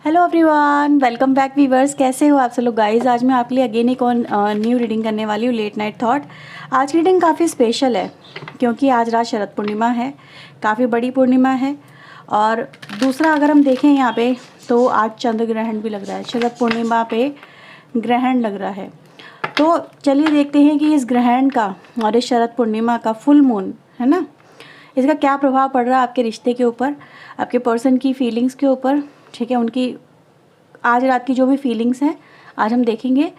Hello everyone, welcome back viewers. कैसे हो आप सब लोग गाइस। आज मैं आपके लिए अगेन एक और न्यू रीडिंग करने वाली हूँ, लेट नाइट थॉट। आज की रीडिंग काफ़ी स्पेशल है क्योंकि आज रात शरद पूर्णिमा है, काफ़ी बड़ी पूर्णिमा है। और दूसरा अगर हम देखें यहाँ पे तो आज चंद्र ग्रहण भी लग रहा है। शरद पूर्णिमा पे ग्रहण लग रहा है। तो चलिए देखते हैं कि इस ग्रहण का और इस शरद पूर्णिमा का फुल मून है ना, इसका क्या प्रभाव पड़ रहा है आपके रिश्ते के ऊपर, आपके पर्सन की फीलिंग्स के ऊपर। ठीक है, उनकी आज रात की जो भी फीलिंग्स हैं आज हम देखेंगे।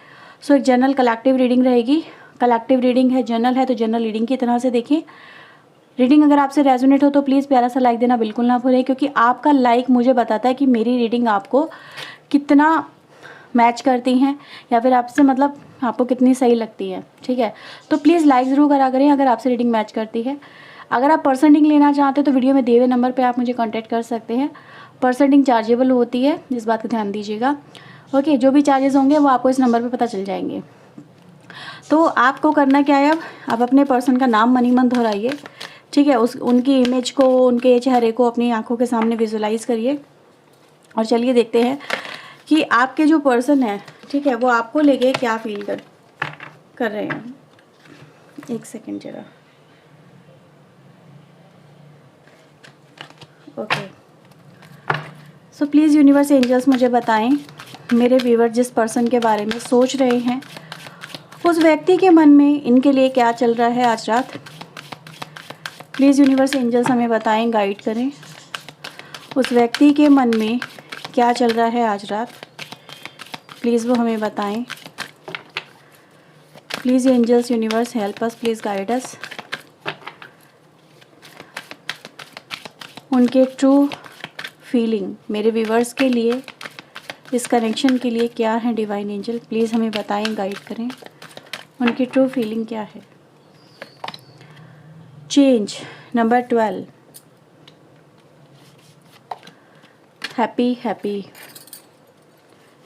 सो एक जनरल कलेक्टिव रीडिंग रहेगी। कलेक्टिव रीडिंग है, जनरल है, तो जनरल रीडिंग की तरह से देखें। रीडिंग अगर आपसे रेजोनेट हो तो प्लीज़ प्यारा सा लाइक देना बिल्कुल ना भूलें, क्योंकि आपका लाइक मुझे बताता है कि मेरी रीडिंग आपको कितना मैच करती हैं या फिर आपसे मतलब आपको कितनी सही लगती है। ठीक है, तो प्लीज़ लाइक ज़रूर करा करें अगर आपसे रीडिंग मैच करती है। अगर आप पर्सन रीडिंग लेना चाहते हो तो वीडियो में दिए हुए नंबर पे आप मुझे कांटेक्ट कर सकते हैं। पर्सन रीडिंग चार्जेबल होती है, इस बात का ध्यान दीजिएगा। ओके, जो भी चार्जेस होंगे वो आपको इस नंबर पे पता चल जाएंगे। तो आपको करना क्या है, अब आप अपने पर्सन का नाम मनी मन दोहराइए। ठीक है, उनकी इमेज को, उनके चेहरे को अपनी आंखों के सामने विजुलाइज करिए। और चलिए देखते हैं कि आपके जो पर्सन है, ठीक है, वो आपको लेके क्या फील कर रहे हैं। एक सेकेंड जरा। Okay, so please universe angels मुझे बताएं, मेरे व्यूवर जिस पर्सन के बारे में सोच रहे हैं उस व्यक्ति के मन में इनके लिए क्या चल रहा है आज रात। प्लीज़ यूनिवर्स एंजल्स हमें बताएं, गाइड करें। उस व्यक्ति के मन में क्या चल रहा है आज रात, प्लीज़ वो हमें बताएं। Please angels universe help us, please guide us. उनके ट्रू फीलिंग मेरे व्यूवर्स के लिए, इस कनेक्शन के लिए क्या है डिवाइन एंजल, प्लीज़ हमें बताएं, गाइड करें। उनकी ट्रू फीलिंग क्या है। Change number 12, happy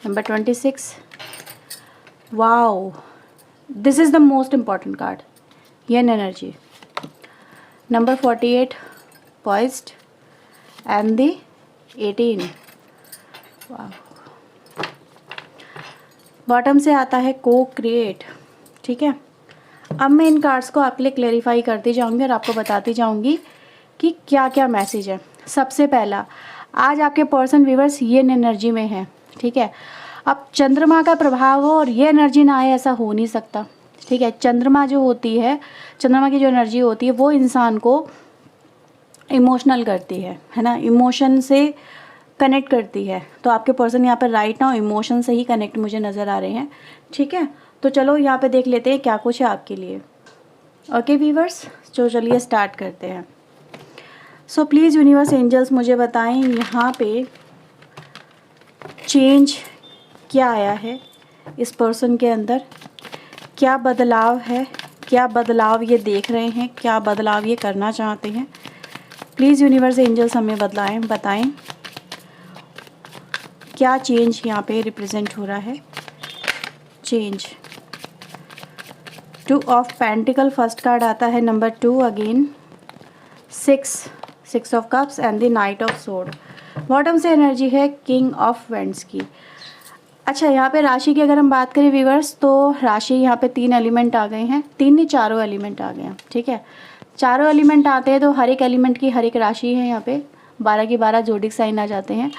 number 26, wow, this is the most important card, N energy. Number 48, poised and the 18, वाह। बॉटम से आता है को क्रिएट। ठीक है, अब मैं इन कार्ड्स को आपके लिए क्लेरिफाई करती जाऊंगी और आपको बताती जाऊंगी कि क्या क्या मैसेज है। सबसे पहला, आज आपके पर्सन व्यूवर्स ये एनर्जी में है। ठीक है, अब चंद्रमा का प्रभाव हो और ये एनर्जी ना आए ऐसा हो नहीं सकता। ठीक है, चंद्रमा जो होती है, चंद्रमा की जो एनर्जी होती है वो इंसान को इमोशनल करती है ना, इमोशन से कनेक्ट करती है। तो आपके पर्सन यहाँ पर राइट नाउ इमोशन से ही कनेक्ट मुझे नज़र आ रहे हैं। ठीक है, तो चलो यहाँ पे देख लेते हैं क्या कुछ है आपके लिए। ओके व्यूवर्स, तो चलिए स्टार्ट करते हैं। सो प्लीज़ यूनिवर्स एंजल्स मुझे बताएं यहाँ पे चेंज क्या आया है इस पर्सन के अंदर, क्या बदलाव है, क्या बदलाव ये देख रहे हैं, क्या बदलाव ये करना चाहते हैं। प्लीज़ यूनिवर्स एंजल्स हमें बताएं क्या चेंज यहाँ पे रिप्रेजेंट हो रहा है। Change, 2 of pentacle, first card आता है number 2, again 6 of cups and the night of sword. Bottom से एनर्जी है किंग ऑफ वेंड्स की। अच्छा, यहाँ पे राशि की अगर हम बात करें व्यूवर्स, तो राशि यहाँ पे 3 एलिमेंट आ गए हैं, 3 नहीं 4 एलिमेंट आ गए हैं। ठीक है, 4 एलिमेंट आते हैं तो हर एक एलिमेंट की हर एक राशि है यहाँ पे 12 की 12 जोडिक साइन आ जाते हैं।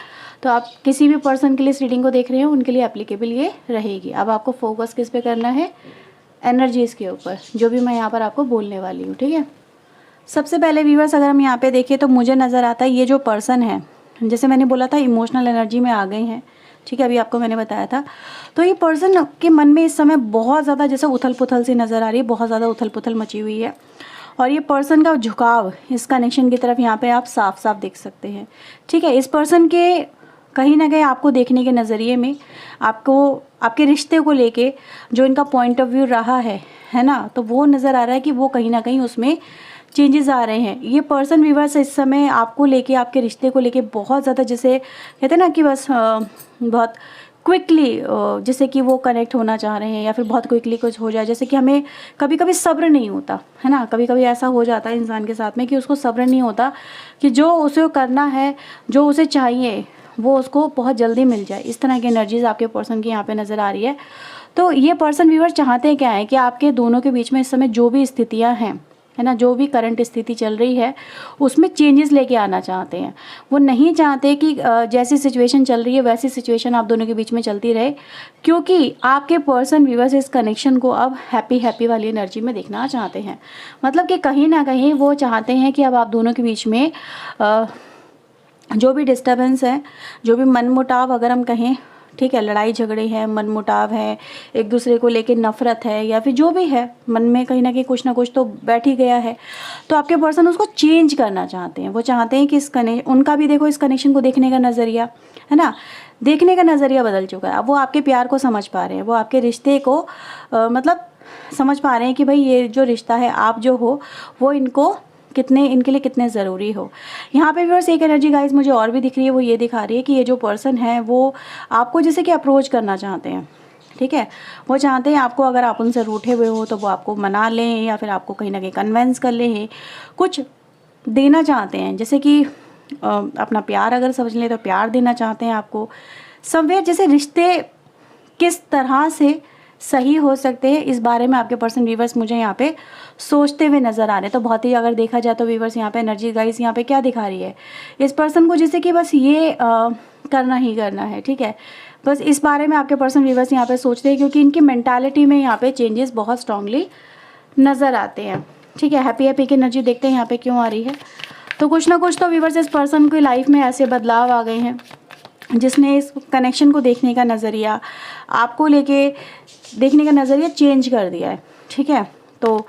तो आप किसी भी पर्सन के लिए इस रीडिंग को देख रहे हो उनके लिए एप्लीकेबल ये रहेगी। अब आपको फोकस किस पे करना है, एनर्जीज़ के ऊपर, जो भी मैं यहाँ पर आपको बोलने वाली हूँ। ठीक है, सबसे पहले व्यूवर्स अगर हम यहाँ पे देखें तो मुझे नज़र आता है ये जो पर्सन है, जैसे मैंने बोला था इमोशनल एनर्जी में आ गए हैं। ठीक है, अभी आपको मैंने बताया था। तो ये पर्सन के मन में इस समय बहुत ज़्यादा जैसे उथल पुथल सी नज़र आ रही है, बहुत ज़्यादा उथल पुथल मची हुई है। और ये पर्सन का झुकाव इस कनेक्शन की तरफ यहाँ पे आप साफ साफ देख सकते हैं। ठीक है, इस पर्सन के कहीं ना कहीं आपको देखने के नज़रिए में, आपको आपके रिश्ते को लेके जो इनका पॉइंट ऑफ व्यू रहा है ना, तो वो नज़र आ रहा है कि वो कहीं ना कहीं उसमें चेंजेस आ रहे हैं। ये पर्सन व्यूवर्स इस समय आपको लेके, आपके रिश्ते को लेके बहुत ज़्यादा, जैसे कहते हैं ना कि बस बहुत क्विकली, जैसे कि वो कनेक्ट होना चाह रहे हैं या फिर बहुत क्विकली कुछ हो जाए। जैसे कि हमें कभी कभी सब्र नहीं होता है ना, कभी कभी ऐसा हो जाता है इंसान के साथ में कि उसको सब्र नहीं होता कि जो उसे करना है, जो उसे चाहिए वो उसको बहुत जल्दी मिल जाए। इस तरह की एनर्जीज आपके पर्सन की यहाँ पे नज़र आ रही है। तो ये पर्सन व्यूअर चाहते हैं क्या है कि आपके दोनों के बीच में इस समय जो भी स्थितियाँ हैं, है ना, जो भी करंट स्थिति चल रही है उसमें चेंजेस लेके आना चाहते हैं। वो नहीं चाहते कि जैसी सिचुएशन चल रही है वैसी सिचुएशन आप दोनों के बीच में चलती रहे, क्योंकि आपके पर्सन व्यूअर्स इस कनेक्शन को अब हैप्पी हैप्पी वाली एनर्जी में देखना चाहते हैं। मतलब कि कहीं ना कहीं वो चाहते हैं कि अब आप दोनों के बीच में जो भी डिस्टर्बेंस है, जो भी मनमुटाव अगर हम कहें, ठीक है, लड़ाई झगड़े हैं, मनमुटाव है, एक दूसरे को लेके नफरत है, या फिर जो भी है मन में कहीं ना कहीं कुछ ना कुछ तो बैठ ही गया है, तो आपके पर्सन उसको चेंज करना चाहते हैं। वो चाहते हैं कि इस उनका भी देखो इस कनेक्शन को देखने का नज़रिया, है ना, देखने का नज़रिया बदल चुका है। अब वो आपके प्यार को समझ पा रहे हैं, वो आपके रिश्ते को मतलब समझ पा रहे हैं कि भाई ये जो रिश्ता है, आप जो हो वो इनके लिए कितने ज़रूरी हो। यहाँ पे व्यूअर्स एक एनर्जी गाइज मुझे और भी दिख रही है, वो ये दिखा रही है कि ये जो पर्सन है वो आपको जैसे कि अप्रोच करना चाहते हैं, ठीक है, वो चाहते हैं आपको, अगर आप उनसे रूठे हुए हो तो वो आपको मना लें या फिर आपको कहीं ना कहीं कन्वेंस कर लें, कुछ देना चाहते हैं, जैसे कि अपना प्यार अगर समझ लें तो प्यार देना चाहते हैं आपको। समवेयर जैसे रिश्ते किस तरह से सही हो सकते हैं इस बारे में आपके पर्सन व्यूवर्स मुझे यहाँ पे सोचते हुए नज़र आ रहे हैं। तो बहुत ही अगर देखा जाए तो व्यूवर्स यहाँ पे एनर्जी गाइस यहाँ पे क्या दिखा रही है, इस पर्सन को जैसे कि बस ये करना ही करना है, ठीक है, बस इस बारे में आपके पर्सन व्यूवर्स यहाँ पे सोचते हैं, क्योंकि इनकी मेंटालिटी में यहाँ पे चेंजेस बहुत स्ट्रांगली नज़र आते हैं, ठीक है। हैप्पी हैप्पी की एनर्जी देखते हैं यहाँ पे क्यों आ रही है। तो कुछ ना कुछ तो व्यूवर्स इस पर्सन की लाइफ में ऐसे बदलाव आ गए हैं जिसने इस कनेक्शन को देखने का नज़रिया, आपको लेके देखने का नज़रिया चेंज कर दिया है, ठीक है। तो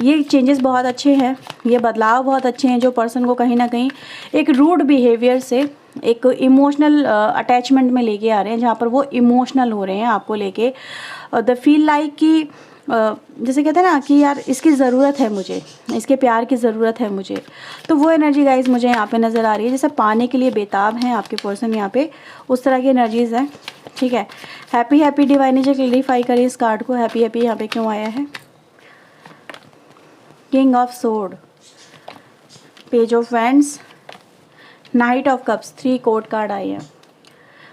ये चेंजेस बहुत अच्छे हैं, ये बदलाव बहुत अच्छे हैं, जो पर्सन को कहीं ना कहीं एक रूड बिहेवियर से एक इमोशनल अटैचमेंट में लेके आ रहे हैं, जहाँ पर वो इमोशनल हो रहे हैं आपको लेके। द फील लाइक कि जैसे कहते हैं ना कि यार इसकी ज़रूरत है मुझे, इसके प्यार की ज़रूरत है मुझे। तो वो एनर्जी गाइज मुझे यहाँ पे नज़र आ रही है, जैसे पाने के लिए बेताब हैं आपके पर्सन यहाँ पे, उस तरह की एनर्जीज़ हैं, ठीक है। हैप्पी हैप्पी डिवाइन जो क्लियरिफाई करें इस कार्ड को, हैप्पी हैप्पी यहाँ पे क्यों आया है। King of sword, page of wands, night of cups, 3 court card आए हैं।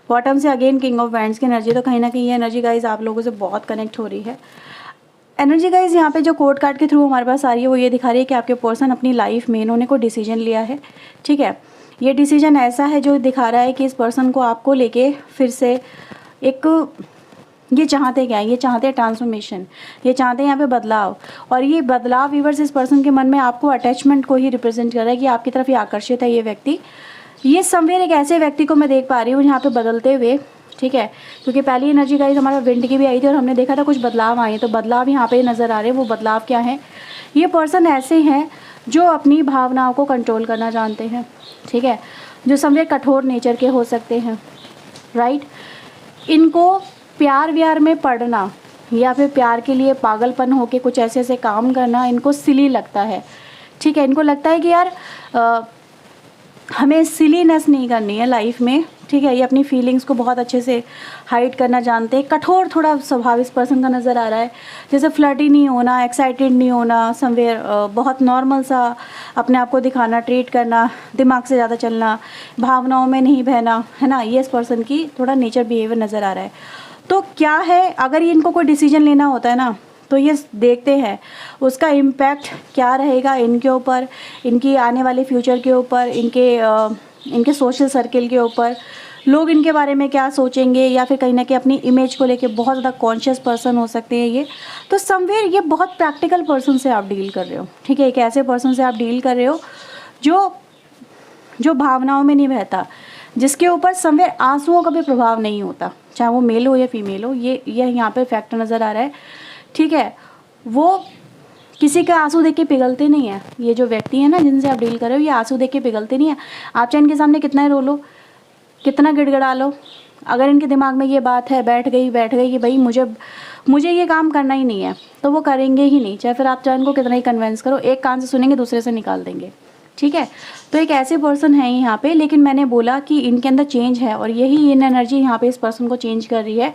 बॉटम से अगेन किंग ऑफ वैंड्स की एनर्जी। तो कहीं ना कहीं ये एनर्जी गाइज आप लोगों से बहुत कनेक्ट हो रही है। एनर्जी गाइज यहाँ पे जो कोर्ट कार्ड के थ्रू हमारे पास आ रही है वो ये दिखा रही है कि आपके पर्सन अपनी लाइफ में इन्होंने कोई डिसीजन लिया है, ठीक है। ये डिसीजन ऐसा है जो दिखा रहा है कि इस पर्सन को आपको लेके फिर से एक, ये चाहते क्या है, ये चाहते हैं ट्रांसफॉर्मेशन, ये चाहते हैं यहाँ पे बदलाव। और ये बदलाव व्यूअर्स इस पर्सन के मन में आपको अटैचमेंट को ही रिप्रेजेंट कर रहा है कि आपकी तरफ ये आकर्षित है ये व्यक्ति। ये समवेयर एक ऐसे व्यक्ति को मैं देख पा रही हूँ यहाँ पे बदलते हुए, ठीक है, क्योंकि पहली एनर्जी गाइस हमारा विंड की भी आई थी और हमने देखा था कुछ बदलाव आए, तो बदलाव यहाँ पे नज़र आ रहे हैं। वो बदलाव क्या है, ये पर्सन ऐसे हैं जो अपनी भावनाओं को कंट्रोल करना जानते हैं, ठीक है, जो समवेयर कठोर नेचर के हो सकते हैं, राइट। इनको प्यार व्यार में पड़ना या फिर प्यार के लिए पागलपन होके कुछ ऐसे ऐसे काम करना इनको सिली लगता है, ठीक है। इनको लगता है कि यार हमें सिलीनेस नहीं करनी है लाइफ में, ठीक है। ये अपनी फीलिंग्स को बहुत अच्छे से हाइड करना जानते हैं। कठोर थोड़ा स्वभाव इस पर्सन का नज़र आ रहा है, जैसे फ्लर्टी नहीं होना, एक्साइटेड नहीं होना, समवेयर बहुत नॉर्मल सा अपने आप को दिखाना, ट्रीट करना, दिमाग से ज़्यादा चलना, भावनाओं में नहीं बहना, है ना, ये इस पर्सन की थोड़ा नेचर बिहेवियर नज़र आ रहा है। तो क्या है, अगर इनको कोई डिसीजन लेना होता है ना तो ये देखते हैं उसका इम्पैक्ट क्या रहेगा इनके ऊपर, इनकी आने वाले फ्यूचर के ऊपर, इनके सोशल सर्किल के ऊपर, लोग इनके बारे में क्या सोचेंगे, या फिर कहीं ना कहीं अपनी इमेज को लेके बहुत ज़्यादा कॉन्शियस पर्सन हो सकते हैं ये। तो समवेयर ये बहुत प्रैक्टिकल पर्सन से आप डील कर रहे हो, ठीक है। एक ऐसे पर्सन से आप डील कर रहे हो जो भावनाओं में नहीं बहता, जिसके ऊपर समवेयर आंसुओं का भी प्रभाव नहीं होता, चाहे वो मेल हो या फीमेल हो। ये यहाँ पे फैक्ट नज़र आ रहा है, ठीक है। वो किसी का आंसू देख के पिघलते नहीं है। ये जो व्यक्ति है ना जिनसे आप डील कर रहे हो, ये आंसू देख के पिघलते नहीं है। आप चाहे इनके सामने कितना ही रो लो, कितना गिड़गिड़ा लो, अगर इनके दिमाग में ये बात है बैठ गई कि भाई मुझे ये काम करना ही नहीं है, तो वो करेंगे ही नहीं, चाहे फिर आप चाहे इनको कितना ही कन्विंस करो, एक कान से सुनेंगे दूसरे से निकाल देंगे, ठीक है। तो एक ऐसे पर्सन है यहाँ पे, लेकिन मैंने बोला कि इनके अंदर चेंज है और यही इन एनर्जी यहाँ पे इस पर्सन को चेंज कर रही है,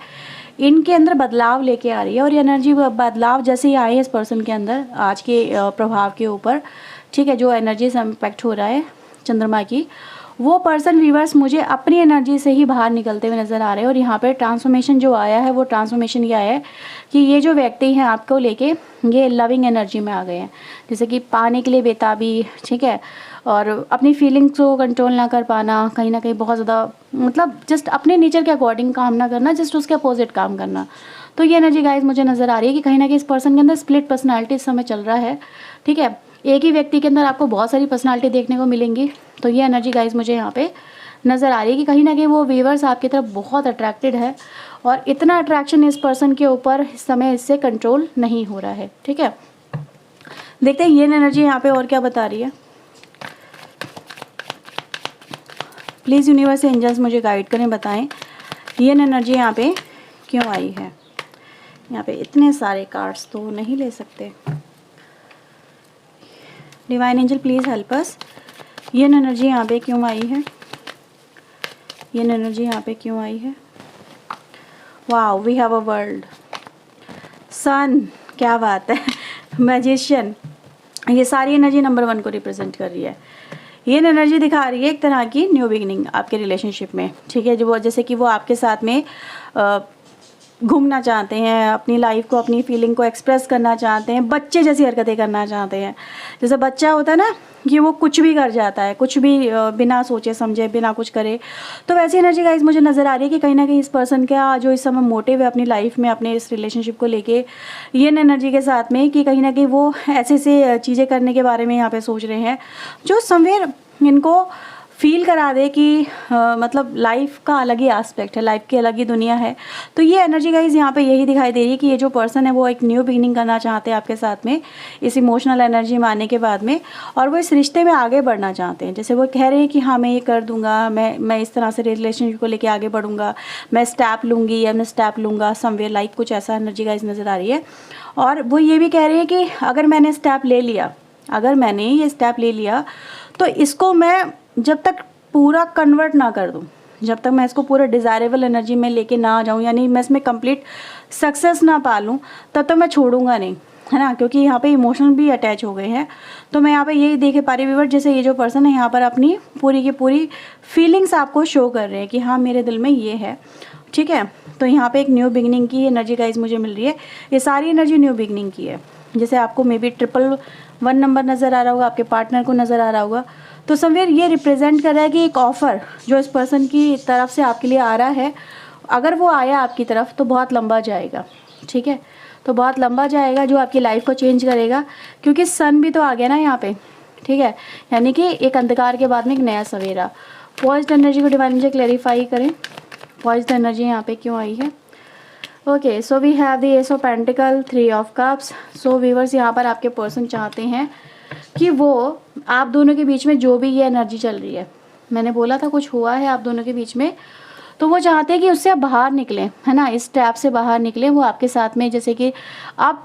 इनके अंदर बदलाव लेके आ रही है। और ये एनर्जी बदलाव जैसे ही आए हैं इस पर्सन के अंदर आज के प्रभाव के ऊपर, ठीक है, जो एनर्जी से इम्पैक्ट हो रहा है चंद्रमा की, वो पर्सन व्यूअर्स मुझे अपनी एनर्जी से ही बाहर निकलते हुए नज़र आ रहे हैं। और यहाँ पे ट्रांसफॉर्मेशन जो आया है वो ट्रांसफॉर्मेशन ये आया है कि ये जो व्यक्ति हैं आपको लेके ये लविंग एनर्जी में आ गए हैं, जैसे कि पाने के लिए बेताबी, ठीक है, और अपनी फीलिंग्स को कंट्रोल ना कर पाना, कहीं ना कहीं बहुत ज़्यादा मतलब जस्ट अपने नेचर के अकॉर्डिंग काम ना करना, जस्ट उसके अपोजिट काम करना। तो ये एनर्जी गाइस मुझे नज़र आ रही है कि कहीं ना कहीं इस पर्सन के अंदर स्प्लिट पर्सनालिटी इस समय चल रहा है, ठीक है। एक ही व्यक्ति के अंदर आपको बहुत सारी पर्सनालिटी देखने को मिलेंगी। तो ये एनर्जी गाइस मुझे यहाँ पे नज़र आ रही है कि कहीं ना कहीं वो व्यूअर्स आपकी तरफ बहुत अट्रैक्टेड है और इतना अट्रैक्शन इस पर्सन के ऊपर इस समय इससे कंट्रोल नहीं हो रहा है, ठीक है। देखते हैं ये एनर्जी यहाँ पे और क्या बता रही है। प्लीज़ यूनिवर्स एंजल्स मुझे गाइड करें, बताएं ये एनर्जी यहाँ पे क्यों आई है। यहाँ पे इतने सारे कार्ड्स तो नहीं ले सकते। Divine angel please help us, ये एनर्जी यहाँ पे क्यों आई है, ये एनर्जी यहाँ पे क्यों आई है। Wow, we have a world, son, क्या बात है, मैजिशियन, ये सारी एनर्जी नंबर 1 को रिप्रेजेंट कर रही है। ये एनर्जी दिखा रही है एक तरह की न्यू बिगिनिंग आपके रिलेशनशिप में, ठीक है। जो जैसे कि वो आपके साथ में घूमना चाहते हैं, अपनी लाइफ को, अपनी फीलिंग को एक्सप्रेस करना चाहते हैं, बच्चे जैसी हरकतें करना चाहते हैं। जैसे बच्चा होता है ना कि वो कुछ भी कर जाता है, कुछ भी बिना सोचे समझे, बिना कुछ करे। तो वैसी एनर्जी गाइस मुझे नज़र आ रही है कि कहीं ना कहीं इस पर्सन का जो इस समय मोटिव है अपनी लाइफ में, अपने इस रिलेशनशिप को लेके, ये एनर्जी के साथ में कि कहीं ना कहीं वो ऐसे ऐसे चीज़ें करने के बारे में यहाँ पे सोच रहे हैं जो समवेयर इनको फील करा दे कि मतलब लाइफ का अलग ही एस्पेक्ट है, लाइफ की अलग ही दुनिया है। तो ये एनर्जी गाइज यहाँ पे यही दिखाई दे रही है कि ये जो पर्सन है वो एक न्यू बिगिनिंग करना चाहते हैं आपके साथ में, इस इमोशनल एनर्जी में आने के बाद में, और वो इस रिश्ते में आगे बढ़ना चाहते हैं। जैसे वो कह रहे हैं कि हाँ मैं ये कर दूंगा, मैं इस तरह से रिलेशनशिप को लेकर आगे बढ़ूंगा, मैं स्टेप लूँगी या मैं स्टेप लूँगा, समवेयर लाइक कुछ ऐसा एनर्जी गाइज नज़र आ रही है। और वो ये भी कह रहे हैं कि अगर मैंने स्टेप ले लिया, अगर मैंने ये स्टेप ले लिया तो इसको मैं जब तक पूरा कन्वर्ट ना कर दूं, जब तक मैं इसको पूरा डिज़ायरेबल एनर्जी में लेके ना आ जाऊं, यानी मैं इसमें कंप्लीट सक्सेस ना पा लूं, तब तक मैं छोड़ूंगा नहीं, है ना। क्योंकि यहाँ पे इमोशन भी अटैच हो गए हैं। तो मैं यहाँ पे यही देख पा रही हूँ व्यूअर, जैसे ये जो पर्सन है यहाँ पर अपनी पूरी की पूरी फीलिंग्स आपको शो कर रहे हैं कि हाँ मेरे दिल में ये है, ठीक है। तो यहाँ पे एक न्यू बिगिनिंग की एनर्जी गाइज मुझे मिल रही है। ये सारी एनर्जी न्यू बिगिनिंग की है। जैसे आपको मे बी 111 नंबर नज़र आ रहा होगा, आपके पार्टनर को नज़र आ रहा होगा, तो समवेयर ये रिप्रेजेंट कर रहा है कि एक ऑफ़र जो इस पर्सन की तरफ से आपके लिए आ रहा है, अगर वो आया आपकी तरफ तो बहुत लंबा जाएगा, ठीक है। तो बहुत लंबा जाएगा जो आपकी लाइफ को चेंज करेगा, क्योंकि सन भी तो आ गया ना यहाँ पे, ठीक है। यानी कि एक अंधकार के बाद में एक नया सवेरा। पॉइज्ड एनर्जी को डिवाइन मुझे क्लैरिफाई करें, पॉइज्ड एनर्जी यहाँ पे क्यों आई है। Okay, so we have the ace of pentacle, 3 of cups. So viewers यहाँ पर आपके पर्सन चाहते हैं कि वो आप दोनों के बीच में जो भी ये एनर्जी चल रही है, मैंने बोला था कुछ हुआ है आप दोनों के बीच में, तो वो चाहते हैं कि उससे आप बाहर निकलें, है ना, इस ट्रैप से बाहर निकलें। वो आपके साथ में जैसे कि आप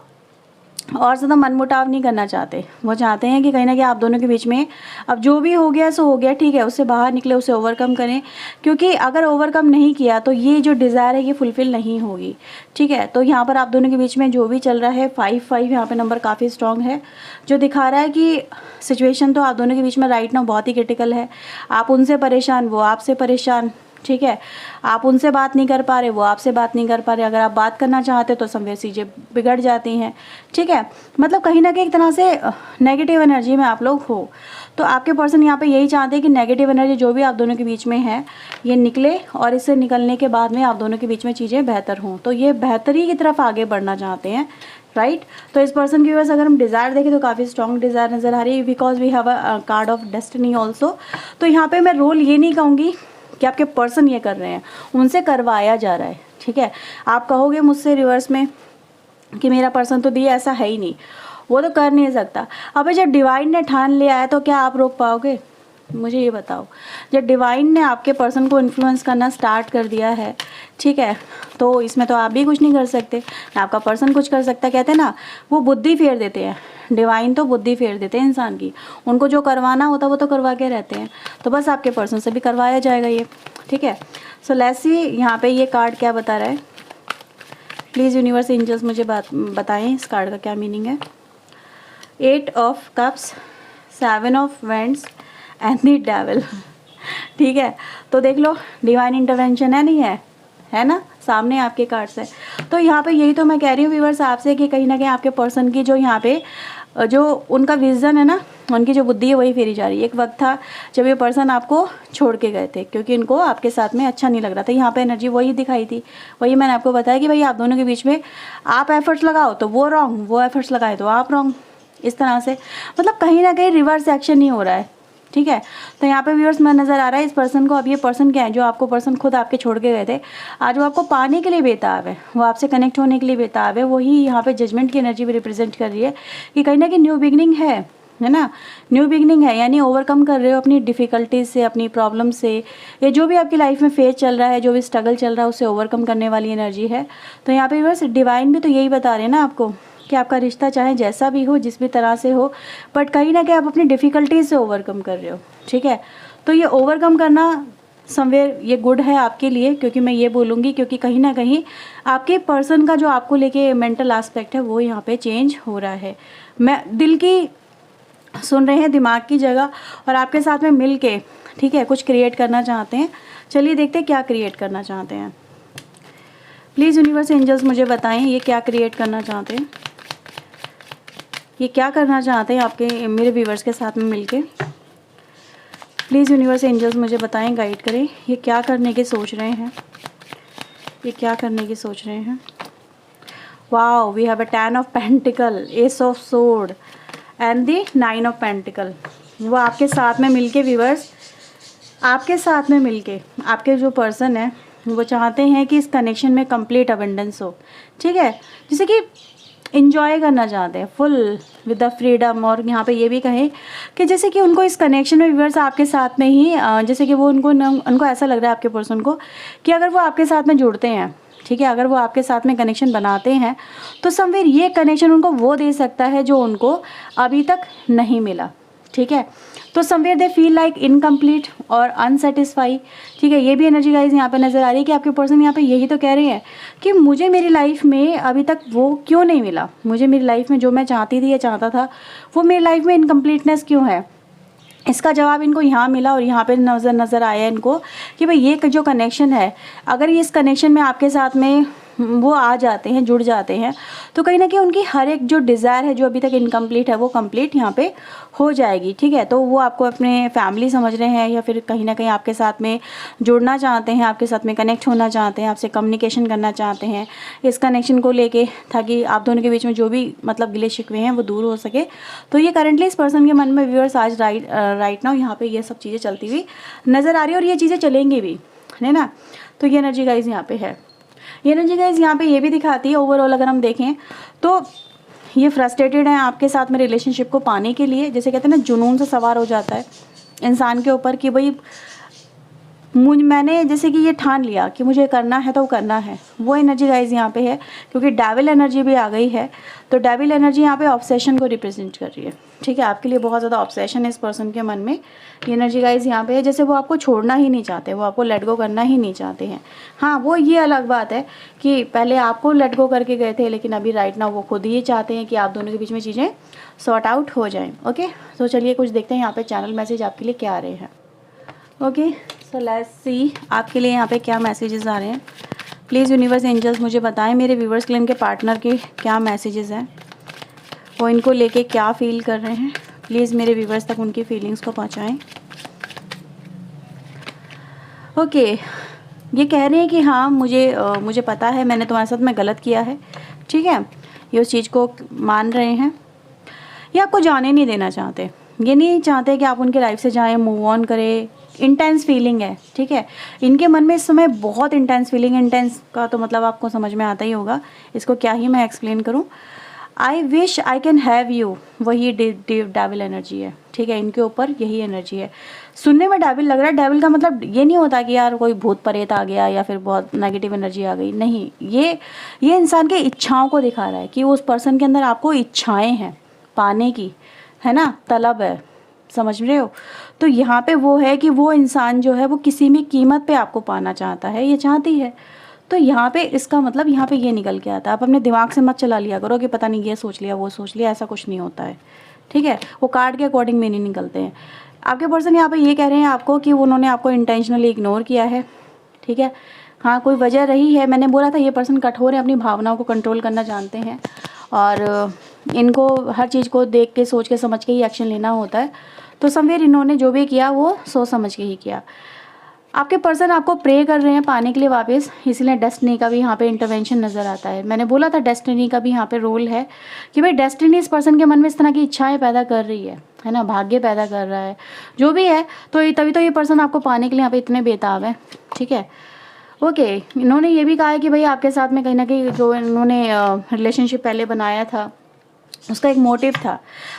और ज़्यादा मनमुटाव नहीं करना चाहते। वो चाहते हैं कि कहीं ना कहीं आप दोनों के बीच में अब जो भी हो गया सो हो गया, ठीक है, उससे बाहर निकले, उसे ओवरकम करें। क्योंकि अगर ओवरकम नहीं किया तो ये जो डिज़ायर है ये फुलफ़िल नहीं होगी, ठीक है। तो यहाँ पर आप दोनों के बीच में जो भी चल रहा है, 5-5 यहाँ पे नंबर काफ़ी स्ट्रॉन्ग है, जो दिखा रहा है कि सिचुएशन तो आप दोनों के बीच में राइट नाउ बहुत ही क्रिटिकल है। आप उनसे परेशान, वो आपसे परेशान, ठीक है। आप उनसे बात नहीं कर पा रहे, वो आपसे बात नहीं कर पा रहे। अगर आप बात करना चाहते तो समवेयर चीज़ें बिगड़ जाती हैं, ठीक है। मतलब कहीं ना कहीं एक तरह से नेगेटिव एनर्जी में आप लोग हो। तो आपके पर्सन यहाँ पे यही चाहते हैं कि नेगेटिव एनर्जी जो भी आप दोनों के बीच में है ये निकले, और इससे निकलने के बाद में आप दोनों के बीच में चीज़ें बेहतर हों। तो ये बेहतरी की तरफ आगे बढ़ना चाहते हैं, राइट। तो इस पर्सन की वजह से अगर हम डिज़ायर देखें तो काफ़ी स्ट्रॉन्ग डिज़ायर नज़र आ रही है, because we have a card of destiny also. तो यहाँ पे मैं रोल ये नहीं कहूँगी कि आपके पर्सन ये कर रहे हैं, उनसे करवाया जा रहा है, ठीक है। आप कहोगे मुझसे रिवर्स में कि मेरा पर्सन तो दी ऐसा है ही नहीं, वो तो कर नहीं सकता। अबे जब डिवाइन ने ठान लिया है तो क्या आप रोक पाओगे, मुझे ये बताओ। जब डिवाइन ने आपके पर्सन को इन्फ्लुएंस करना स्टार्ट कर दिया है, ठीक है, तो इसमें तो आप भी कुछ नहीं कर सकते, ना आपका पर्सन कुछ कर सकता। कहते हैं ना, वो बुद्धि फेर देते हैं, डिवाइन तो बुद्धि फेर देते हैं इंसान की। उनको जो करवाना होता है वो तो करवा के रहते हैं। तो बस आपके पर्सन से भी करवाया जाएगा ये, ठीक है। सो लेट्स सी यहाँ पे ये कार्ड क्या बता रहा है। प्लीज़ यूनिवर्स एंजल्स मुझे बताएं इस कार्ड का क्या मीनिंग है। 8 of cups, 7 of vends and the devil. ठीक है, तो देख लो डिवाइन इंटरवेंशन है, नहीं है ना, सामने आपके कार्ड्स है। तो यहाँ पे यही तो मैं कह रही हूँ व्यूअर्स आपसे कि कहीं ना कहीं आपके पर्सन की जो यहाँ पे जो उनका विजन है ना, उनकी जो बुद्धि है वही फेरी जा रही है। एक वक्त था जब ये पर्सन आपको छोड़ के गए थे क्योंकि इनको आपके साथ में अच्छा नहीं लग रहा था। यहाँ पे एनर्जी वही दिखाई थी, वही मैंने आपको बताया कि भाई आप दोनों के बीच में आप एफर्ट्स लगाओ तो वो रॉन्ग, वो एफर्ट्स लगाए तो आप रॉन्ग, इस तरह से मतलब कहीं ना कहीं रिवर्स एक्शन नहीं हो रहा है। ठीक है, तो यहाँ पे व्यूअर्स मैं नज़र आ रहा है इस पर्सन को। अब ये पर्सन क्या है, जो आपको पर्सन खुद आपके छोड़ के गए थे, आज वो आपको पाने के लिए बेताब है, वो आपसे कनेक्ट होने के लिए बेताब है। वही यहाँ पे जजमेंट की एनर्जी भी रिप्रेजेंट कर रही है कि कहीं ना कहीं न्यू बिगनिंग है ना, न्यू बिगनिंग है, यानी ओवरकम कर रहे हो अपनी डिफ़िकल्टीज से, अपनी प्रॉब्लम से, या जो भी आपकी लाइफ में फेज चल रहा है, जो भी स्ट्रगल चल रहा है उसे ओवरकम करने वाली एनर्जी है। तो यहाँ पे व्यूअर्स डिवाइन भी तो यही बता रहे हैं ना आपको कि आपका रिश्ता चाहे जैसा भी हो, जिस भी तरह से हो, बट कहीं ना कहीं आप अपनी डिफ़िकल्टीज से ओवरकम कर रहे हो। ठीक है, तो ये ओवरकम करना समवेयर ये गुड है आपके लिए, क्योंकि मैं ये बोलूँगी क्योंकि कहीं ना कहीं आपके पर्सन का जो आपको लेके मेंटल एस्पेक्ट है वो यहाँ पे चेंज हो रहा है। मैं दिल की सुन रहे हैं, दिमाग की जगह, और आपके साथ में मिल के ठीक है कुछ क्रिएट करना चाहते हैं। चलिए देखते हैं क्या क्रिएट करना चाहते हैं। प्लीज़ यूनिवर्स एंजल्स मुझे बताएं ये क्या क्रिएट करना चाहते हैं, ये क्या करना चाहते हैं आपके मेरे व्यूवर्स के साथ में मिलके। प्लीज़ यूनिवर्स एंजल्स मुझे बताएं, गाइड करें, ये क्या करने की सोच रहे हैं, ये क्या करने की सोच रहे हैं। Wow, we have a 10 of pentacle, ace of sword and the 9 of pentacle. वो आपके साथ में मिलके व्यूवर्स, आपके साथ में मिलके आपके जो पर्सन है वो चाहते हैं कि इस कनेक्शन में कंप्लीट अबंडेंस हो। ठीक है, जैसे कि इंजॉय करना चाहते हैं फुल विद द फ्रीडम। और यहाँ पे ये भी कहें कि जैसे कि उनको इस कनेक्शन में व्यूअर्स आपके साथ में ही जैसे कि वो उनको ऐसा लग रहा है आपके पर्सन को कि अगर वो आपके साथ में जुड़ते हैं, ठीक है, अगर वो आपके साथ में कनेक्शन बनाते हैं तो समवेयर ये कनेक्शन उनको वो दे सकता है जो उनको अभी तक नहीं मिला। ठीक है, तो somewhere they feel like incomplete और अनसेटिस्फाई। ठीक है, ये भी एनर्जी गाइज यहाँ पे नज़र आ रही है कि आपके पर्सन यहाँ पे यही तो कह रहे हैं कि मुझे मेरी लाइफ में अभी तक वो क्यों नहीं मिला, मुझे मेरी लाइफ में जो मैं चाहती थी या चाहता था वो मेरी लाइफ में इनकम्प्लीटनेस क्यों है। इसका जवाब इनको यहाँ मिला और यहाँ पे नज़र आया इनको कि भाई ये जो कनेक्शन है, अगर ये इस कनेक्शन में आपके साथ में वो आ जाते हैं, जुड़ जाते हैं, तो कहीं ना कहीं उनकी हर एक जो डिज़ायर है जो अभी तक इनकम्प्लीट है वो कंप्लीट यहाँ पे हो जाएगी। ठीक है, तो वो आपको अपने फैमिली समझ रहे हैं या फिर कहीं ना कहीं आपके साथ में जुड़ना चाहते हैं, आपके साथ में कनेक्ट होना चाहते हैं, आपसे कम्युनिकेशन करना चाहते हैं इस कनेक्शन को लेके, ताकि आप दोनों के बीच में जो भी मतलब गिले शिकवे हैं वो दूर हो सके। तो ये करंटली इस पर्सन के मन में व्यूअर्स आज राइट नाउ यहाँ पे ये सब चीज़ें चलती हुई नज़र आ रही है और ये चीज़ें चलेंगी भी, है ना। तो ये एनर्जी गाइज यहाँ पे है, ये एनर्जी गाइज यहाँ पे ये भी दिखाती है ओवरऑल अगर हम देखें तो ये फ्रस्ट्रेटेड है आपके साथ में रिलेशनशिप को पाने के लिए। जैसे कहते हैं ना, जुनून से सवार हो जाता है इंसान के ऊपर कि भाई मैंने जैसे कि ये ठान लिया कि मुझे करना है तो वो करना है। वो एनर्जी गाइज यहाँ पे है क्योंकि डेविल एनर्जी भी आ गई है। तो डेविल एनर्जी यहाँ पे ऑब्सेशन को रिप्रेजेंट कर रही है। ठीक है, आपके लिए बहुत ज़्यादा ऑब्सेशन है इस पर्सन के मन में। ये एनर्जी गाइज यहाँ पे है जैसे वो आपको छोड़ना ही नहीं चाहते, वो आपको लेट गो करना ही नहीं चाहते हैं। हाँ, वो ये अलग बात है कि पहले आपको लेट गो करके गए थे, लेकिन अभी राइट नाउ वो खुद ही चाहते हैं कि आप दोनों के बीच में चीज़ें सॉर्ट आउट हो जाएँ। ओके, तो चलिए कुछ देखते हैं यहाँ पे चैनल मैसेज आपके लिए क्या आ रहे हैं। ओके, सो लेट्स सी आपके लिए यहाँ पे क्या मैसेजेस आ रहे हैं। प्लीज़ यूनिवर्स एंजल्स मुझे बताएं मेरे व्यूवर्स के लिए इनके पार्टनर के क्या मैसेजेस हैं, वो इनको लेके क्या फील कर रहे हैं। प्लीज़ मेरे व्यूवर्स तक उनकी फीलिंग्स को पहुँचाएं। ओके, ये कह रहे हैं कि हाँ मुझे पता है मैंने तुम्हारे साथ में गलत किया है। ठीक है, ये उस चीज़ को मान रहे हैं, ये आपको जाने नहीं देना चाहते, ये नहीं चाहते कि आप उनके लाइफ से जाएं, मूव ऑन करें। इंटेंस फीलिंग है। ठीक है, इनके मन में इस समय बहुत इंटेंस फीलिंग, इंटेंस का तो मतलब आपको समझ में आता ही होगा, इसको क्या ही मैं एक्सप्लेन करूं। I wish I can have you, वही डेविल एनर्जी है। ठीक है, इनके ऊपर यही एनर्जी है। सुनने में डेविल लग रहा है, डेविल का मतलब ये नहीं होता कि यार कोई भूत प्रेत आ गया या फिर बहुत नेगेटिव एनर्जी आ गई, नहीं, ये इंसान के इच्छाओं को दिखा रहा है कि उस पर्सन के अंदर आपको इच्छाएं हैं पाने की, है ना, तलब है, समझ रहे हो। तो यहाँ पे वो है कि वो इंसान जो है वो किसी भी कीमत पे आपको पाना चाहता है, ये चाहती है। तो यहाँ पे इसका मतलब यहाँ पे ये निकल के आता है। आप अपने दिमाग से मत चला लिया करो कि पता नहीं ये सोच लिया वो सोच लिया, ऐसा कुछ नहीं होता है। ठीक है, वो कार्ड के अकॉर्डिंग में नहीं निकलते हैं। आपके पर्सन यहाँ पे ये कह रहे हैं आपको कि उन्होंने आपको इंटेंशनली इग्नोर किया है, ठीक है। हाँ, कोई वजह रही है। मैंने बोला था ये पर्सन कठोर है, अपनी भावनाओं को कंट्रोल करना जानते हैं और इनको हर चीज़ को देख के, सोच के, समझ के ही एक्शन लेना होता है। तो समवेयर इन्होंने जो भी किया वो सोच समझ के ही किया। आपके पर्सन आपको प्रे कर रहे हैं पाने के लिए वापस, इसलिए डेस्टिनी का भी यहाँ पे इंटरवेंशन नज़र आता है। मैंने बोला था डेस्टिनी का भी यहाँ पे रोल है कि भाई डेस्टिनी इस पर्सन के मन में इस तरह की इच्छाएं पैदा कर रही है ना, भाग्य पैदा कर रहा है, जो भी है। तो तभी तो ये पर्सन आपको पाने के लिए यहाँ पे इतने बेताब है, ठीक है। ओके, इन्होंने ये भी कहा है कि भाई आपके साथ में कहीं ना कहीं जो इन्होंने रिलेशनशिप पहले बनाया था उसका एक मोटिव था,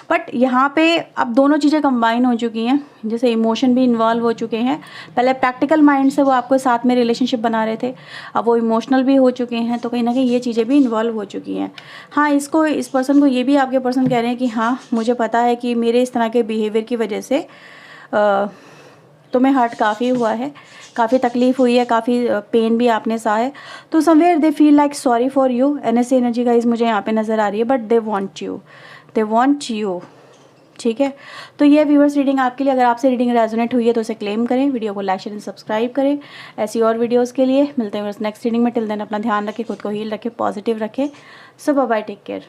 बट यहाँ पे अब दोनों चीज़ें कंबाइन हो चुकी हैं। जैसे इमोशन भी इन्वॉल्व हो चुके हैं। पहले प्रैक्टिकल माइंड से वो आपको साथ में रिलेशनशिप बना रहे थे, अब वो इमोशनल भी हो चुके हैं, तो कहीं ना कहीं ये चीज़ें भी इन्वॉल्व हो चुकी हैं। हाँ, इस पर्सन को ये भी आपके पर्सन कह रहे हैं कि हाँ मुझे पता है कि मेरे इस तरह के बिहेवियर की वजह से तुम्हें हर्ट काफ़ी हुआ है, काफ़ी तकलीफ़ हुई है, काफ़ी पेन भी आपने सहा है। तो somewhere they feel like sorry for you. NSC energy guys मुझे यहाँ पे नज़र आ रही है, बट दे वांट यू, ठीक है। तो ये व्यूअर्स रीडिंग आपके लिए। अगर आपसे रीडिंग रेजोनेट हुई है तो उसे क्लेम करें, वीडियो को लाइक शेयर सब्सक्राइब करें। ऐसी और वीडियोस के लिए मिलते हैं नेक्स्ट रीडिंग में। टिल देन अपना ध्यान रखें, खुद को हील रखें, पॉजिटिव रखें। सो बाय बाय, टेक केयर।